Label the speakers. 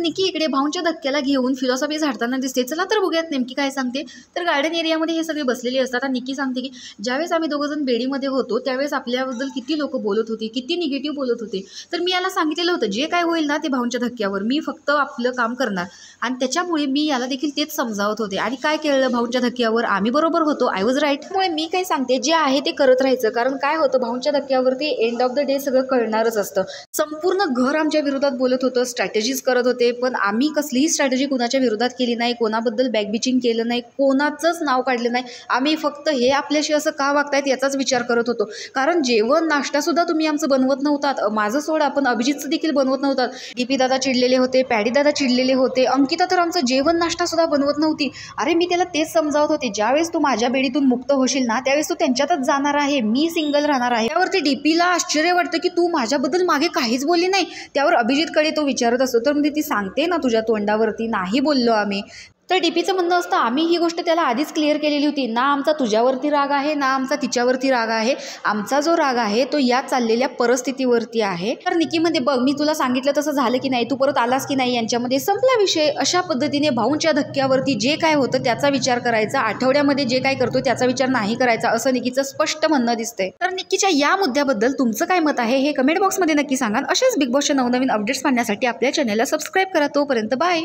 Speaker 1: निकी इकडे भाऊंच्या धक्क्याला घेऊन फिलॉसॉफी झाडताना दिसते. चला तर बघूयात नेमकी काय सांगते. तर गार्डन एरियामध्ये हे सगळे बसलेले असतात आणि निकी सांगते की ज्यावेळेस आम्ही दोघंजण बेडीमध्ये होतो त्यावेळेस आपल्याबद्दल किती लोक बोलत होते, किती निगेटिव्ह बोलत होते. तर मी याला सांगितलेलं होतं जे काय होईल ना ते भाऊंच्या धक्क्यावर, मी फक्त आपलं काम करणार. आणि त्याच्यामुळे मी याला देखील तेच समजावत होते. आणि काय केलं, भाऊंच्या धक्क्यावर आम्ही बरोबर होतो, आय वॉज राईट. त्यामुळे मी काय सांगते जे आहे ते करत राहायचं. कारण काय होतं, भाऊंच्या धक्क्यावरती एंड ऑफ द डे सगळं कळणारच असतं. संपूर्ण घर आमच्या विरोधात बोलत होतं, स्ट्रॅटेजीज करत होते, पण आम्ही कसलीही स्ट्रॅटेजी कुणाच्या विरोधात केली नाही, कोणाबद्दल बॅकबिचिंग केलं नाही, कोणाचंच नाव काढलं नाही. आम्ही फक्त हे आपल्याशी असं का वागतायत याचाच विचार करत होतो. कारण जेवण नाश्तासुद्धा तुम्ही आमचं बनवत नव्हतात, माझं सोडा पण अभिजितचं देखील बनवत नव्हतात. डीपी दादा चिडलेले होते, पॅडी दादा चिडलेले होते, अंकिता तर आमचं जेवण नाश्तासुद्धा बनवत नव्हती. अरे मी त्याला तेच समजावत होते, ज्यावेळेस तू माझ्या बेडीतून मुक्त होशील ना त्यावेळेस तू त्यांच्यातच जाणार आहे, मी सिंगल राहणार आहे. त्यावरती डीपीला आश्चर्य वाटतं की तू माझ्याबद्दल मागे काहीच बोलली नाही. त्यावर अभिजितकडे तो विचारत असतो, तर म्हणजे ती सांगते ना तुझ्या तोंडावरती नाही बोललो आम्ही. तर डीपीचं म्हणणं असतं आम्ही ही गोष्ट त्याला आधीच क्लिअर केलेली होती, ना आमचा तुझ्यावरती राग आहे ना आमचा तिच्यावरती राग आहे, आमचा जो राग आहे तो या चाललेल्या परिस्थितीवरती आहे. तर निकीमध्ये बघ मी तुला सांगितलं तसं झालं की नाही, तू परत आलास की नाही, यांच्यामध्ये संपला विषय. अशा पद्धतीने भाऊंच्या धक्क्यावरती जे काय होतं त्याचा विचार करायचा, आठवड्यामध्ये जे काय करतो त्याचा विचार नाही करायचा, असं निकीचं स्पष्ट म्हणणं दिसतंय. तर निकीच्या या मुद्द्याबद्दल तुमचं काय मत आहे हे कमेंट बॉक्समध्ये नक्की सांगा. अशाच बिग बॉसच्या नवनवीन अपडेट्स पाहण्यासाठी आपल्या चॅनलला सबस्क्राईब करा. तोपर्यंत बाय.